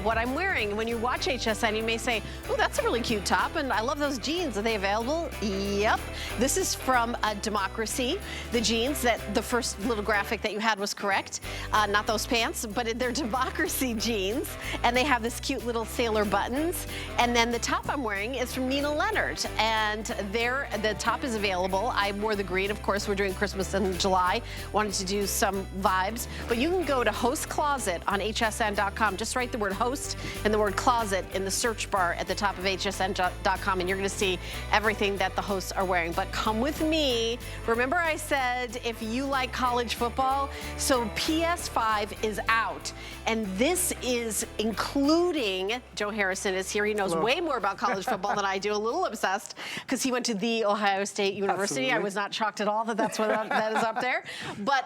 what I'm wearing. When you watch HSN, you may say, oh, that's a really cute top, and I love those jeans. Are they available? Yep. This is from Democracy. The jeans, that the first little graphic that you had was correct. Not those pants, but they're Democracy jeans, and they have this cute little sailor buttons. And then the top I'm wearing is from Nina Leonard, and the top is available. I wore the green. Of course, we're doing Christmas in July. Wanted to do some vibes, but you can go to Host Closet on hsn.com. Just write the word host and the word closet in the search bar at the top of hsn.com, and you're going to see everything that the hosts are wearing. But come with me. Remember I said if you like college football, so PS5 is out, and this is including, Joe Harrison is here. He knows way more about college football than I do, a little obsessed, because he went to the Ohio State University. Absolutely. I was not shocked at all that that's what that is up there. But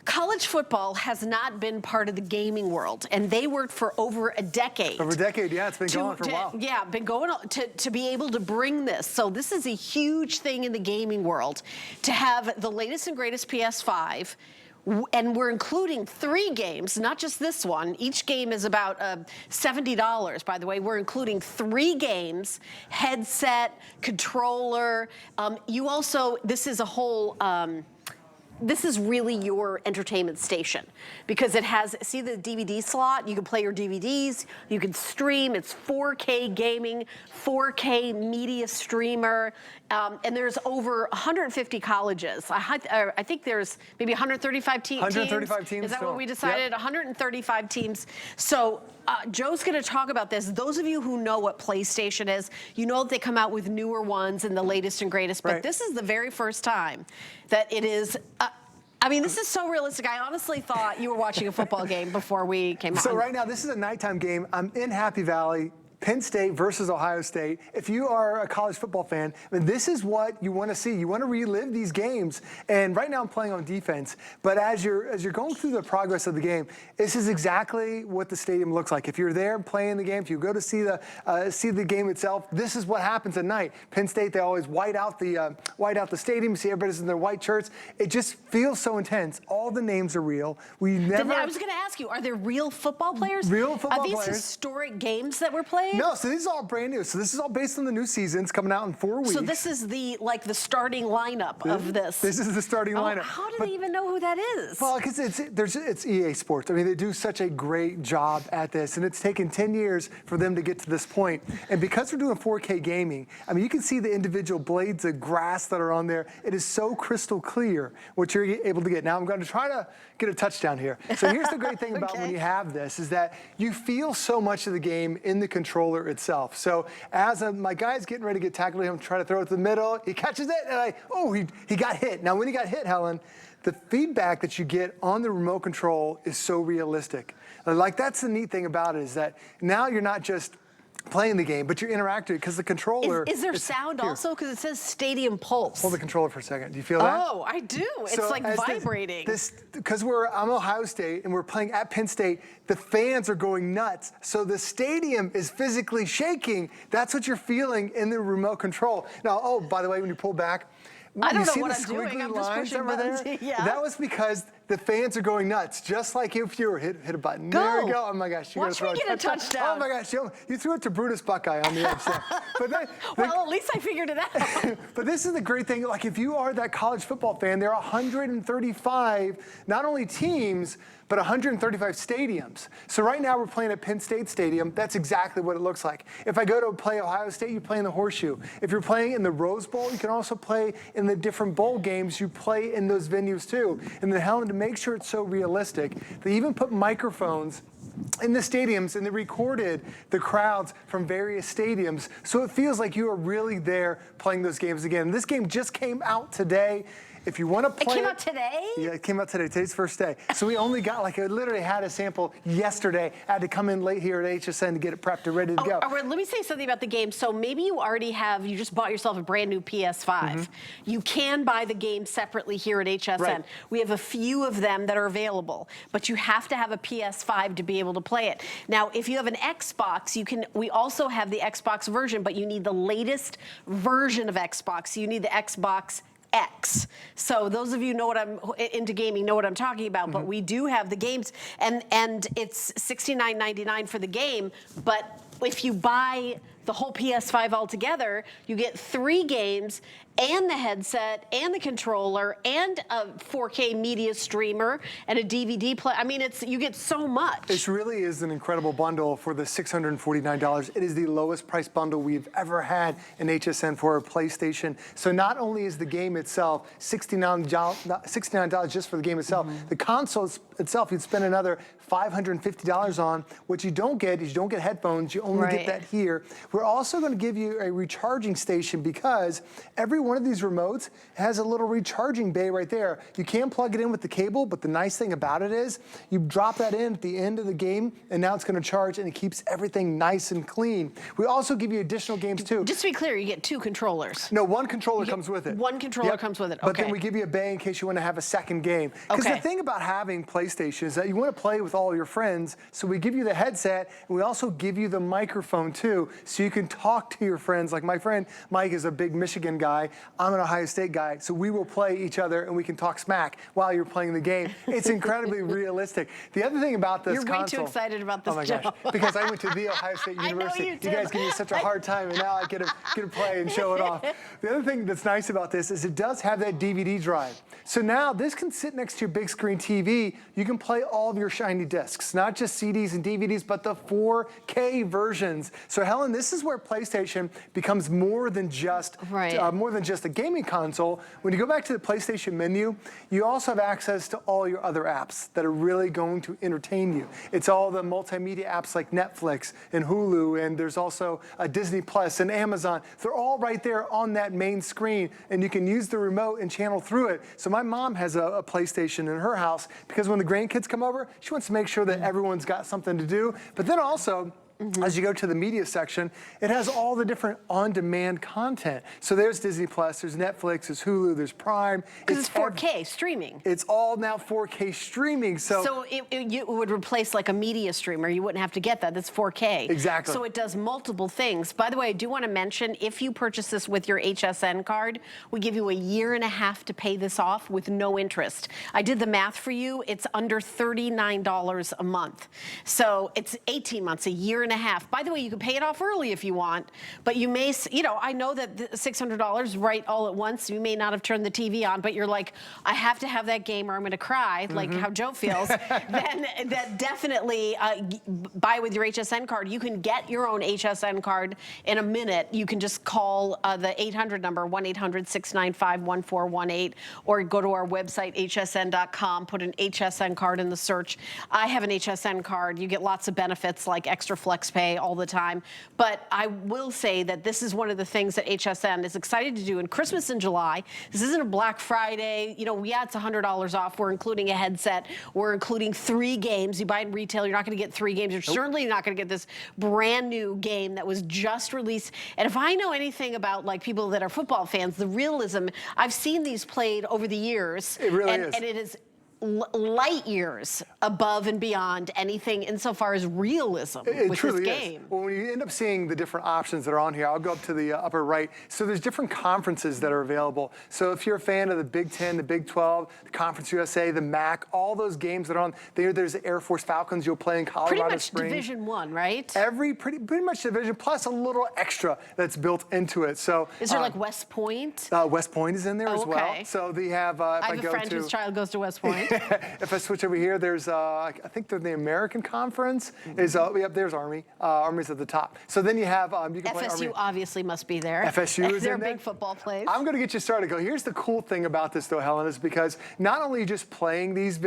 college football has not been part of the gaming world, and they worked for over a decade. Over a decade, yeah, it's been going for a while. Yeah, been going to be able to bring this. So this is a huge thing in the gaming world, to have the latest and greatest PS5. And we're including 3 games, not just this one. Each game is about $70, by the way. We're including 3 games, headset, controller. You also, this is a whole, this is really your entertainment station, because it has, see the DVD slot? You can play your DVDs, you can stream, it's 4K gaming, 4K media streamer, and there's over 150 colleges. I think there's maybe 135 teams. 135 teams. Is that what we decided? Yep. 135 teams. So Joe's going to talk about this. Those of you who know what PlayStation is, you know that they come out with newer ones and the latest and greatest, but this is the very first time that it is. I mean, this is so realistic. I honestly thought you were watching a football game before we came on. So right now, this is a nighttime game. I'm in Happy Valley. Penn State versus Ohio State. If you are a college football fan, I mean, this is what you want to see. You want to relive these games. And right now I'm playing on defense, but as you're going through the progress of the game, this is exactly what the stadium looks like. If you're there playing the game, if you go to see the game itself, this is what happens at night. Penn State, they always white out the stadium. You see everybody's in their white shirts. It just feels so intense. All the names are real. I was going to ask you, are there real football players? Real football players. Are these historic games that we're playing? No, so this is all brand new. So this is all based on the new seasons coming out in 4 weeks. So this is the starting lineup of this. This is the starting lineup. How do they even know who that is? Well, because it's EA Sports. I mean, they do such a great job at this, and it's taken 10 years for them to get to this point. And because we're doing 4K gaming, I mean, you can see the individual blades of grass that are on there. It is so crystal clear what you're able to get. Now I'm going to try to get a touchdown here. So here's the great thing about when you have this is that you feel so much of the game in the controller itself. So as my guy's getting ready to get tackled, I'm trying to throw it to the middle. He catches it, and he got hit. Now, when he got hit, Helen, the feedback that you get on the remote control is so realistic. Like, that's the neat thing about it, is that now you're not just playing the game, but you're interacting because the controller. Is there sound also? Because it says Stadium Pulse. Hold the controller for a second. Do you feel that? Oh, I do. It's like vibrating. Because I'm Ohio State and we're playing at Penn State, the fans are going nuts. So the stadium is physically shaking. That's what you're feeling in the remote control. Now, by the way, when you pull back, I don't know what I'm doing. I'm just pushing buttons. Yeah. That was because the fans are going nuts, just like if you were hit a button. Go. There you go. Oh my gosh, you Watch me get a touchdown. Oh my gosh, you threw it to Brutus Buckeye on the edge. Well, at least I figured it out. But this is the great thing. Like, if you are that college football fan, there are 135 not only teams, but 135 stadiums. So right now we're playing at Penn State Stadium. That's exactly what it looks like. If I go to play Ohio State, you play in the Horseshoe. If you're playing in the Rose Bowl, you can also play in the different bowl games. You play in those venues too. And then, Helen, to make sure it's so realistic, they even put microphones in the stadiums, and they recorded the crowds from various stadiums, so it feels like you are really there playing those games again. This game just came out today. If you want to play it. Came out today? Yeah, it came out today. Today's first day. So we only got, I literally had a sample yesterday. I had to come in late here at HSN to get it prepped and ready to go. All right, let me say something about the game. So maybe you just bought yourself a brand new PS5. You can buy the game separately here at HSN. Right. We have a few of them that are available, but you have to have a PS5 to be able to play it. Now, if you have an Xbox, we also have the Xbox version, but you need the latest version of Xbox. You need the Xbox X. So those of you know what I'm into gaming know what I'm talking about, but we do have the games, and it's $69.99 for the game, but if you buy the whole PS5 altogether, you get 3 games and the headset and the controller and a 4K media streamer and a DVD player. I mean, you get so much. It really is an incredible bundle for the $649. It is the lowest price bundle we've ever had in HSN for a PlayStation. So not only is the game itself $69 just for the game itself, the console itself you'd spend another $550 on. What you don't get is you don't get headphones, you only get that here. We're also going to give you a recharging station because every one of these remotes has a little recharging bay right there. You can plug it in with the cable, but the nice thing about it is you drop that in at the end of the game and now it's going to charge and it keeps everything nice and clean. We also give you additional games too. Just to be clear, you get 2 controllers. No, 1 controller comes with it. 1 controller comes with it, okay. But then we give you a bay in case you want to have a second game. Because the thing about having PlayStation is that you want to play with all your friends, so we give you the headset and we also give you the microphone too, so you can talk to your friends. Like my friend Mike is a big Michigan guy, I'm an Ohio State guy, so we will play each other and we can talk smack while you're playing the game. It's incredibly realistic. The other thing about this console... You're way too excited about this, Gosh, because I went to the Ohio State University. I know you guys give me such a hard time and now I get to play and show it off. The other thing that's nice about this is it does have that DVD drive. So now this can sit next to your big screen TV. You can play all of your shiny discs, not just CDs and DVDs, but the 4K versions. So Helen, this is where PlayStation becomes more than just a gaming console. When you go back to the PlayStation menu, you also have access to all your other apps that are really going to entertain you. It's all the multimedia apps like Netflix and Hulu, and there's also Disney Plus and Amazon. They're all right there on that main screen, and you can use the remote and channel through it. So my mom has a PlayStation in her house because when the grandkids come over, she wants to make sure that everyone's got something to do. But then also, as you go to the media section, it has all the different on-demand content. So there's Disney Plus, there's Netflix, there's Hulu, there's Prime. Because it's 4K streaming. It's all now 4K streaming. So it would replace like a media streamer. You wouldn't have to get that. That's 4K. Exactly. So it does multiple things. By the way, I do want to mention, if you purchase this with your HSN card, we give you a year and a half to pay this off with no interest. I did the math for you. It's under $39 a month. So it's 18 months, a year and a half. By the way, you can pay it off early if you want, but you may, I know that the $600 right all at once, you may not have turned the TV on, but you're like, I have to have that game or I'm going to cry, like how Joe feels. Then that definitely buy with your HSN card. You can get your own HSN card in a minute. You can just call the 800 number, 1-800-695-1418, or go to our website, hsn.com, put an HSN card in the search. I have an HSN card. You get lots of benefits like extra flex pay all the time. But I will say that this is one of the things that HSN is excited to do in Christmas in July. This isn't a Black Friday. It's $100 off. We're including a headset. We're including 3 games. You buy in retail, you're not going to get 3 games. You're certainly not going to get this brand new game that was just released. And if I know anything about like people that are football fans, the realism, I've seen these played over the years. It really is. And it is light years above and beyond anything insofar as realism with this game. Is. Well, when you end up seeing the different options that are on here, I'll go up to the upper right. So there's different conferences that are available. So if you're a fan of the Big 10, the Big 12, the Conference USA, the MAC, all those games that are on there, there's the Air Force Falcons you'll play in Colorado Springs. Pretty much Division I, right? Pretty much Division, plus a little extra that's built into it. So is there like West Point? West Point is in there as well. So they have. I have a friend whose child goes to West Point. If I switch over here, there's, I think they're the American Conference. There's Army. Army's at the top. So then you have, you can play Army. FSU obviously must be there. FSU is They're in there. a big football place. I'm going to get you started. Here's the cool thing about this, though, Helen, is because not only are you just playing these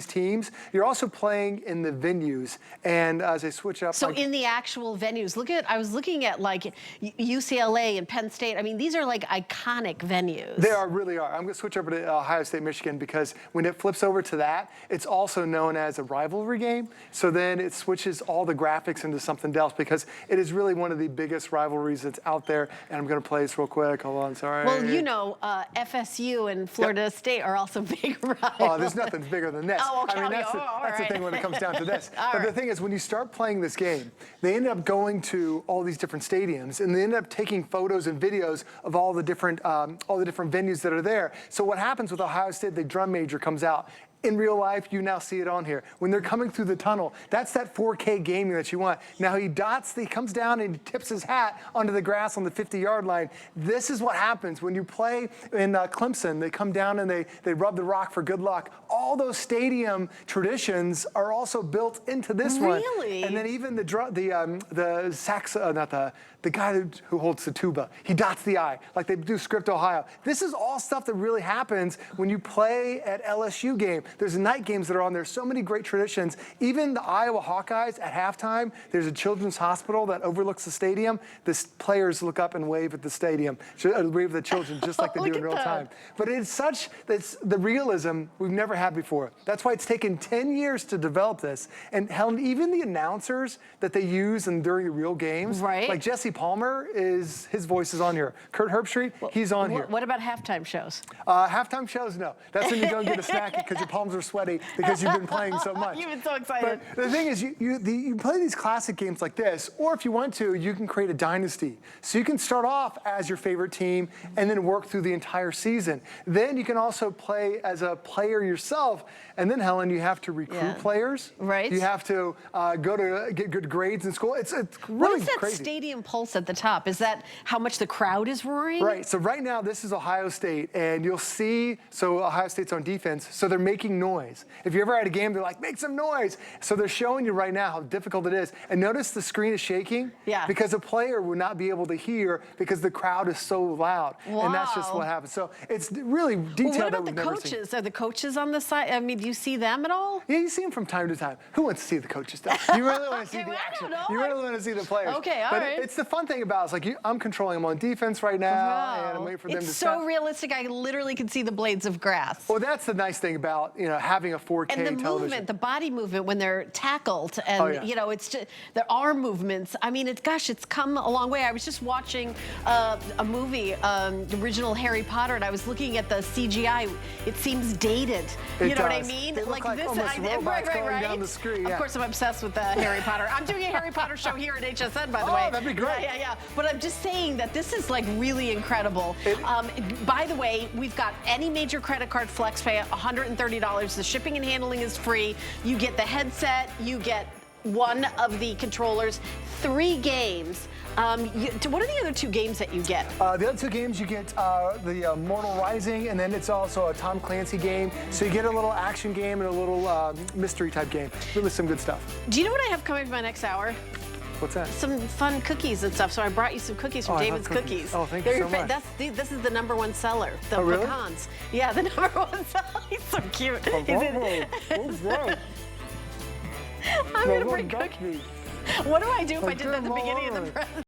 teams, you're also playing in the venues. And as I switch up, so in the actual venues, I was looking at like UCLA and Penn State. I mean, these are like iconic venues. They really are. I'm going to switch over to Ohio State, Michigan, because when it it flips over to that, it's also known as a rivalry game. So then it switches all the graphics into something else because it is really one of the biggest rivalries that's out there. And I'm going to play this real quick. Hold on, sorry. Well, you know, FSU and Florida State are also big rivals. Oh, there's nothing bigger than this. Oh, okay. I mean, that's right. the thing when it comes down to this. But right. the thing is, when you start playing this game, they end up going to all these different stadiums, and they end up taking photos and videos of all the different venues that are there. So what happens with Ohio State, the drum major comes out. In real life, you now see it on here. When they're coming through the tunnel, that's that 4K gaming that you want. Now he comes down and he tips his hat onto the grass on the 50-yard line. This is what happens when you play in Clemson. They come down and they rub the rock for good luck. All those stadium traditions are also built into this one. Really? And then even the guy who holds the tuba, he dots the I, like they do Script Ohio. This is all stuff that really happens when you play at LSU game. There's night games that are on there, so many great traditions. Even the Iowa Hawkeyes at halftime, there's a children's hospital that overlooks the stadium. The players look up and wave at the stadium, wave at the children just like they do in real time. But it's the realism we've never had before. That's why it's taken 10 years to develop this. And Helen, even the announcers that they use during the real games, right. like Jesse Palmer, his voice is on here. Kurt Herbstreit, he's on here. What about halftime shows? Halftime shows, no. That's when you go and get a snack because your palms are sweaty because you've been playing so much. You've been so excited. But the thing is, you play these classic games like this, or if you want to, you can create a dynasty. So you can start off as your favorite team and then work through the entire season. Then you can also play as a player yourself. And then, Helen, you have to recruit players. Right. You have to go to get good grades in school. It's really what is that crazy. stadium pulse at the top? Is that how much the crowd is roaring? Right. So right now, this is Ohio State, and you'll see, so Ohio State's on defense, so they're making noise. If you ever had a game, they're like, make some noise. So they're showing you right now how difficult it is. And notice the screen is shaking because a player would not be able to hear because the crowd is so loud. Wow. And that's just what happens. So it's really detailed that we've never seen. What about the coaches? Are the coaches on the side? I mean, do you see them at all? Yeah, you see them from time to time. Who wants to see the coaches stuff? You really want to see the action. You really want to see the players. Okay, all right. But it's the fun thing about it. It's like I'm controlling them on defense right now, and I'm waiting for them to It's stop. so realistic. I literally can see the blades of grass. Well, that's the nice thing about having a 4K and the television. movement, the body movement when they're tackled, and it's just their arm movements. I mean, it's come a long way. I was just watching a movie, the original Harry Potter, and I was looking at the CGI. It seems dated. You know what I mean? They look like almost robots going down the screen. Of course, I'm obsessed with Harry Potter. I'm doing a Harry Potter show here at HSN, by the way. Oh, that'd be great. Yeah. But I'm just saying that this is like really incredible. By the way, we've got any major credit card flex pay at $130. The shipping and handling is free. You get the headset. You get one of the controllers, 3 games. What are the other 2 games that you get? The other 2 games, you get the Immortal Rising, and then it's also a Tom Clancy game. So you get a little action game and a little mystery type game. Really some good stuff. Do you know what I have coming for my next hour? What's that? Some fun cookies and stuff. So I brought you some cookies from David's Cookies. Oh, thank you so much. This is the #1 seller, the really? pecans. Yeah, the #1 seller. He's so cute. I'm going to bring cookies. What do I do if I did that at the beginning of the press?